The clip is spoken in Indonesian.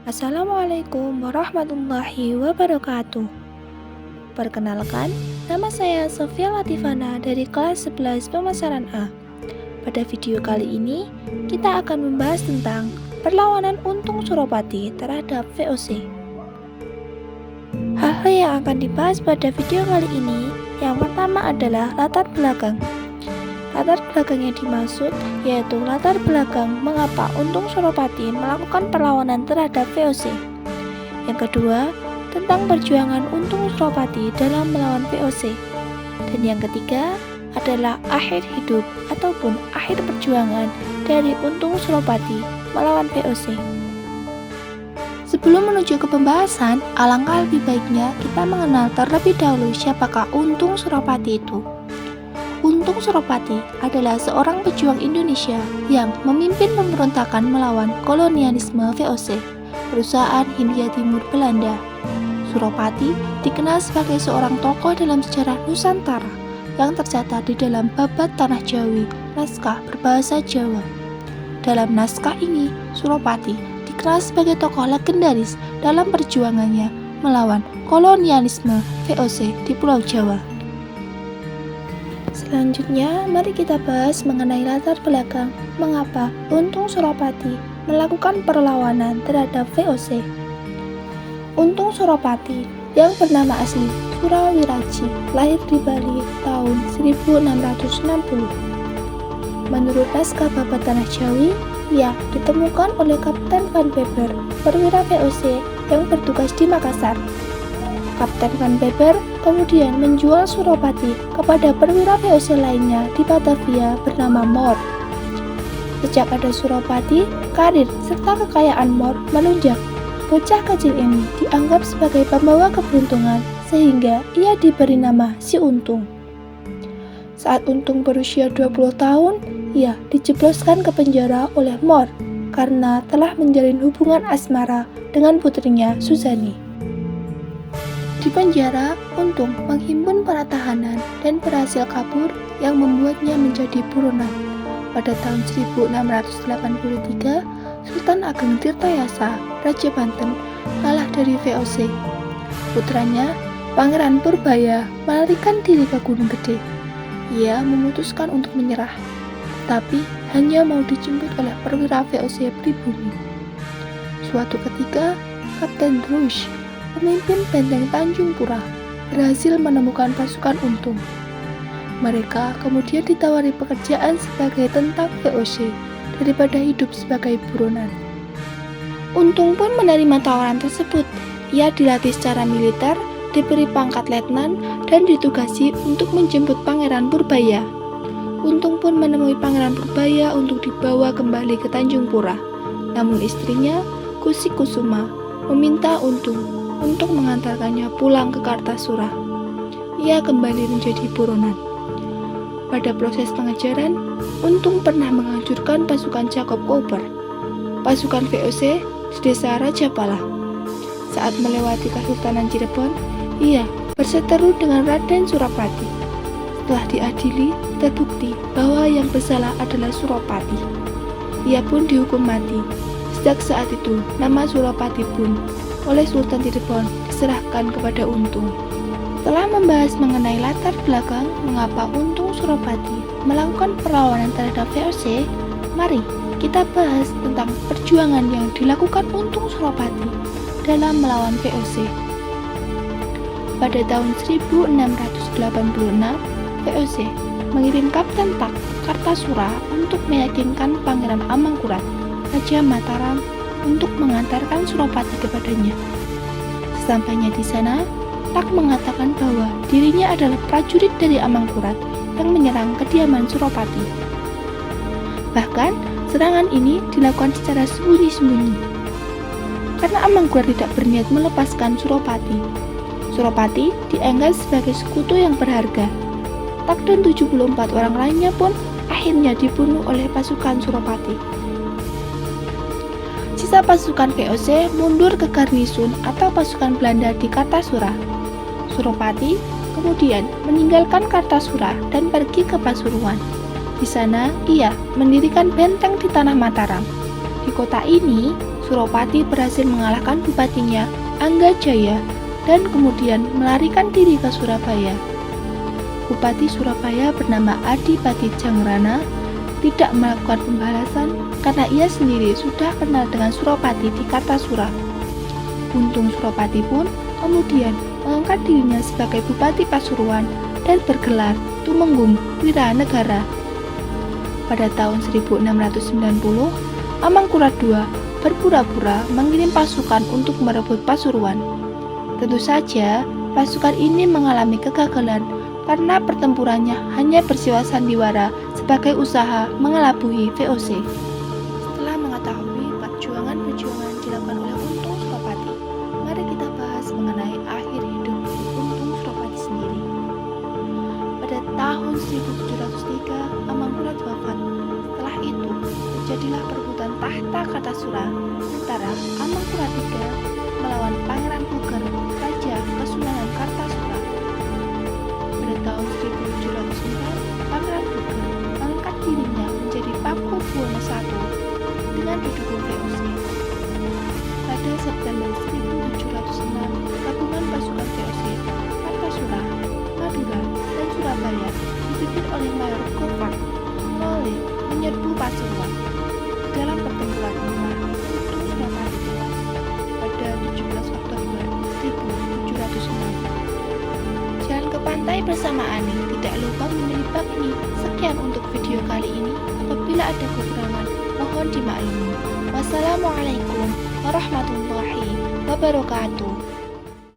Assalamualaikum warahmatullahi wabarakatuh. Perkenalkan, nama saya Sofia Latifana dari kelas 11 Pemasaran A. Pada video kali ini, kita akan membahas tentang perlawanan Untung Suropati terhadap VOC. Hal-hal yang akan dibahas pada video kali ini, yang pertama adalah latar belakang. Latar belakang yang dimaksud yaitu latar belakang mengapa Untung Suropati melakukan perlawanan terhadap VOC. Yang kedua, tentang perjuangan Untung Suropati dalam melawan VOC. Dan yang ketiga adalah akhir hidup ataupun akhir perjuangan dari Untung Suropati melawan VOC. Sebelum menuju ke pembahasan, alangkah lebih baiknya kita mengenal terlebih dahulu siapakah Untung Suropati itu. Untung Suropati adalah seorang pejuang Indonesia yang memimpin pemberontakan melawan kolonialisme VOC, perusahaan Hindia Timur Belanda. Suropati dikenal sebagai seorang tokoh dalam sejarah Nusantara yang tercatat di dalam Babad Tanah Jawi, naskah berbahasa Jawa. Dalam naskah ini, Suropati dikenal sebagai tokoh legendaris dalam perjuangannya melawan kolonialisme VOC di Pulau Jawa. Selanjutnya, mari kita bahas mengenai latar belakang mengapa Untung Suropati melakukan perlawanan terhadap VOC. Untung Suropati yang bernama asli Surawiraji lahir di Bali tahun 1660. Menurut naskah Babad Tanah Jawi, ia ditemukan oleh Kapten Van Beber, perwira VOC yang bertugas di Makassar. Kapten Van Beber kemudian menjual Suropati kepada perwira VOC lainnya di Batavia bernama Mor. Sejak ada Suropati, karir serta kekayaan Mor melunjak. Bocah kecil ini dianggap sebagai pembawa keberuntungan sehingga ia diberi nama Si Untung. Saat Untung berusia 20 tahun, ia dijebloskan ke penjara oleh Mor karena telah menjalin hubungan asmara dengan putrinya Suzani. Di penjara, Untung menghimpun para tahanan dan berhasil kabur yang membuatnya menjadi buronan. Pada tahun 1683, Sultan Ageng Tirtayasa, Raja Banten, kalah dari VOC. Putranya, Pangeran Purbaya, melarikan diri ke Gunung Gede. Ia memutuskan untuk menyerah, tapi hanya mau dijemput oleh perwira VOC pribumi. Suatu ketika, Kapten Rush, pemimpin benteng Tanjung Pura, berhasil menemukan pasukan Untung. Mereka kemudian ditawari pekerjaan sebagai tentang VOC daripada hidup sebagai buronan. Untung pun menerima tawaran tersebut. Ia dilatih secara militer, diberi pangkat letnan, dan ditugasi untuk menjemput Pangeran Purbaya. Untung pun menemui Pangeran Purbaya untuk dibawa kembali ke Tanjung Pura. Namun istrinya, Kusi Kusuma, meminta Untung untuk mengantarkannya pulang ke Kartasura. Ia kembali menjadi buronan. Pada proses pengejaran, Untung pernah menghancurkan pasukan Jacob Cooper, pasukan VOC di desa Rajapala. Saat melewati Kesultanan Cirebon, ia berseteru dengan Raden Suropati. Setelah diadili, terbukti bahwa yang bersalah adalah Suropati. Ia pun dihukum mati. Sejak saat itu, nama Suropati pun oleh Sultan Cirebon diserahkan kepada Untung. Setelah membahas mengenai latar belakang mengapa Untung Suropati melakukan perlawanan terhadap VOC, mari kita bahas tentang perjuangan yang dilakukan Untung Suropati dalam melawan VOC. Pada tahun 1686, VOC mengirim Kapten Tak ke Kartasura untuk meyakinkan Pangeran Amangkurat, Raja Mataram, untuk mengantarkan Suropati kepadanya. Sesampainya di sana, Tak mengatakan bahwa dirinya adalah prajurit dari Amangkurat yang menyerang kediaman Suropati. Bahkan, serangan ini dilakukan secara sembunyi-sembunyi. Karena Amangkurat tidak berniat melepaskan Suropati, Suropati dianggap sebagai sekutu yang berharga. Tak dan 74 orang lainnya pun akhirnya dibunuh oleh pasukan Suropati. Sisa pasukan VOC mundur ke Garnisun atau pasukan Belanda di Kartasura. Suropati kemudian meninggalkan Kartasura dan pergi ke Pasuruan. Di sana, ia mendirikan benteng di tanah Mataram. Di kota ini, Suropati berhasil mengalahkan bupatinya, Anggajaya, dan kemudian melarikan diri ke Surabaya. Bupati Surabaya bernama Adipati Jangrana tidak melakukan pembalasan karena ia sendiri sudah kenal dengan Suropati di Kartasura. Untung Suropati pun kemudian mengangkat dirinya sebagai Bupati Pasuruan dan bergelar Tumenggung Wiranegara. Pada tahun 1690, Amangkurat II berpura-pura mengirim pasukan untuk merebut Pasuruan. Tentu saja, pasukan ini mengalami kegagalan karena pertempurannya hanya bersifat sandiwara sebagai usaha mengelabui VOC. Setelah mengetahui perjuangan-perjuangan dilakukan oleh Untung Suropati, mari kita bahas mengenai akhir hidup Untung Suropati sendiri. Pada tahun 1703, Amangkurat wafat. Setelah itu, terjadilah perebutan tahta Kartasura antara Amangkurat III melawan Pangeran Puger, Raja Kesunanan Kartasura. Pada tahun 1704, Pangeran Puger mengangkat dirinya menjadi Pakubuwono I dengan didukung VOC. Pada September 1706, gabungan pasukan VOC Kartasura, Madura, dan Surabaya dipimpin oleh Mayor Govan Nole menyerbu Pasuruan. Dalam pertempuran inilah Untung Suropati tewas pada 17 Oktober 1706. Jalan ke pantai bersama Ani, tidak lupa memilih bab ini. Sekian untuk video kali ini. Apabila ada kekurangan, mohon dimaklumi. Wassalamualaikum warahmatullahi wabarakatuh.